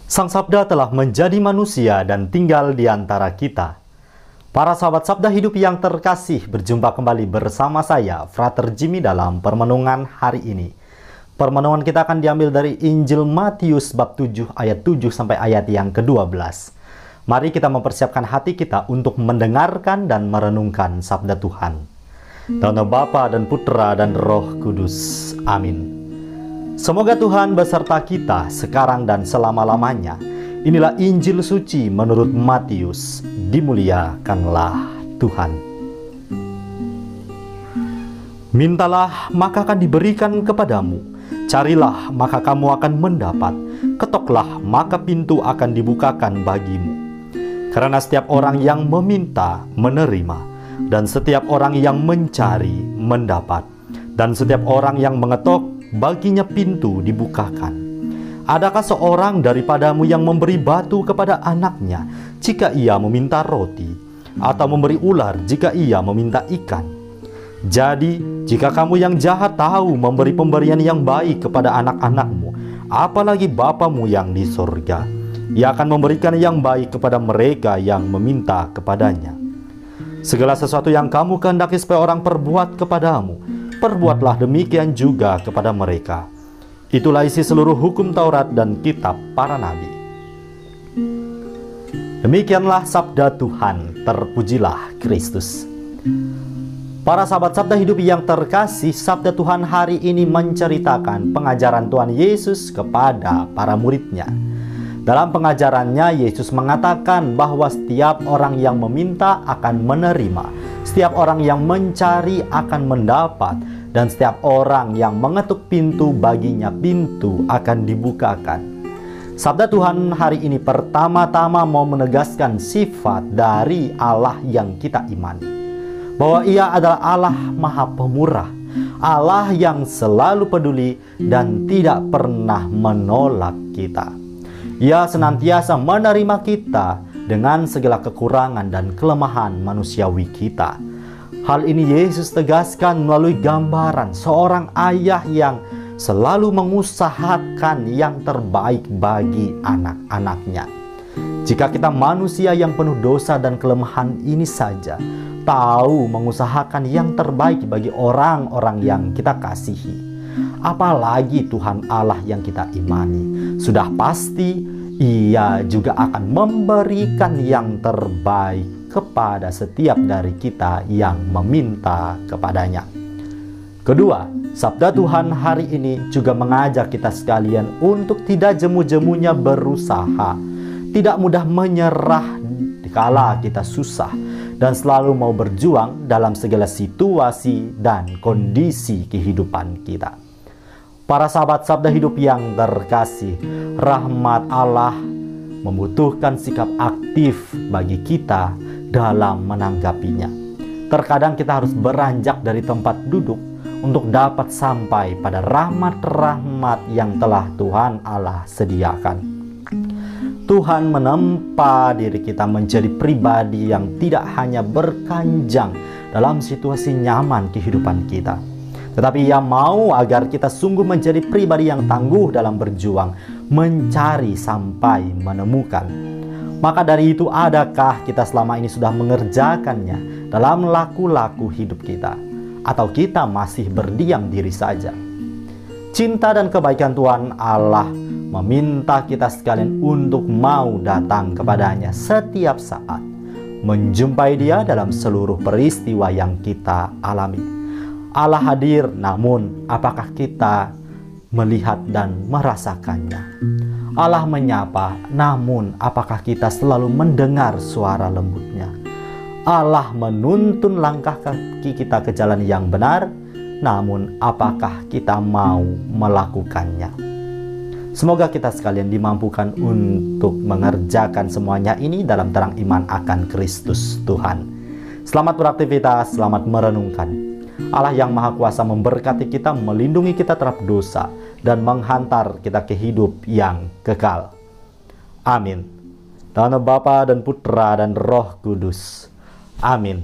Sang Sabda telah menjadi manusia dan tinggal di antara kita. Para sahabat Sabda Hidup yang terkasih, berjumpa kembali bersama saya, Frater Jimmy, dalam permenungan hari ini. Permenungan kita akan diambil dari Injil Matius bab 7 ayat 7 sampai ayat yang ke-12. Mari kita mempersiapkan hati kita untuk mendengarkan dan merenungkan sabda Tuhan. Dalam nama Bapa dan Putra dan Roh Kudus. Amin. Semoga Tuhan beserta kita sekarang dan selama-lamanya. Inilah Injil suci menurut Matius. Dimuliakanlah Tuhan. Mintalah maka akan diberikan kepadamu. Carilah maka kamu akan mendapat. Ketoklah maka pintu akan dibukakan bagimu. Karena setiap orang yang meminta menerima, dan setiap orang yang mencari mendapat, dan setiap orang yang mengetok baginya pintu dibukakan. Adakah seorang daripadamu yang memberi batu kepada anaknya jika ia meminta roti, atau memberi ular jika ia meminta ikan? Jadi jika kamu yang jahat tahu memberi pemberian yang baik kepada anak-anakmu, apalagi Bapamu yang di sorga, Ia akan memberikan yang baik kepada mereka yang meminta kepadanya. Segala sesuatu yang kamu kehendaki supaya orang perbuat kepadamu, perbuatlah demikian juga kepada mereka. Itulah isi seluruh hukum Taurat dan kitab para nabi. Demikianlah sabda Tuhan, terpujilah Kristus. Para sahabat Sabda Hidup yang terkasih, sabda Tuhan hari ini menceritakan pengajaran Tuhan Yesus kepada para muridnya. Dalam pengajarannya, Yesus mengatakan bahwa setiap orang yang meminta akan menerima, setiap orang yang mencari akan mendapat, dan setiap orang yang mengetuk pintu baginya pintu akan dibukakan. Sabda Tuhan hari ini pertama-tama mau menegaskan sifat dari Allah yang kita imani, bahwa Ia adalah Allah Maha Pemurah, Allah yang selalu peduli dan tidak pernah menolak kita. Ia senantiasa menerima kita dengan segala kekurangan dan kelemahan manusiawi kita. Hal ini Yesus tegaskan melalui gambaran seorang ayah yang selalu mengusahakan yang terbaik bagi anak-anaknya. Jika kita manusia yang penuh dosa dan kelemahan ini saja tahu mengusahakan yang terbaik bagi orang-orang yang kita kasihi, apalagi Tuhan Allah yang kita imani, sudah pasti Ia juga akan memberikan yang terbaik kepada setiap dari kita yang meminta kepadanya. Kedua, sabda Tuhan hari ini juga mengajak kita sekalian untuk tidak jemu-jemunya berusaha, tidak mudah menyerah dikala kita susah, dan selalu mau berjuang dalam segala situasi dan kondisi kehidupan kita. Para sahabat Sabda Hidup yang terkasih, rahmat Allah membutuhkan sikap aktif bagi kita dalam menanggapinya. Terkadang kita harus beranjak dari tempat duduk untuk dapat sampai pada rahmat-rahmat yang telah Tuhan Allah sediakan. Tuhan menempa diri kita menjadi pribadi yang tidak hanya berkanjang dalam situasi nyaman kehidupan kita, tetapi Ia mau agar kita sungguh menjadi pribadi yang tangguh dalam berjuang, mencari sampai menemukan. Maka dari itu, adakah kita selama ini sudah mengerjakannya dalam laku-laku hidup kita? Atau kita masih berdiam diri saja? Cinta dan kebaikan Tuhan Allah meminta kita sekalian untuk mau datang kepadanya setiap saat, menjumpai Dia dalam seluruh peristiwa yang kita alami. Allah hadir, namun apakah kita melihat dan merasakannya? Allah menyapa, namun apakah kita selalu mendengar suara lembutnya? Allah menuntun langkah kaki kita ke jalan yang benar, namun apakah kita mau melakukannya? Semoga kita sekalian dimampukan untuk mengerjakan semuanya ini dalam terang iman akan Kristus Tuhan. Selamat beraktivitas, selamat merenungkan. Allah yang Maha Kuasa memberkati kita, melindungi kita terhadap dosa, dan menghantar kita ke hidup yang kekal. Amin. Dalam nama Bapa dan Putra dan Roh Kudus. Amin.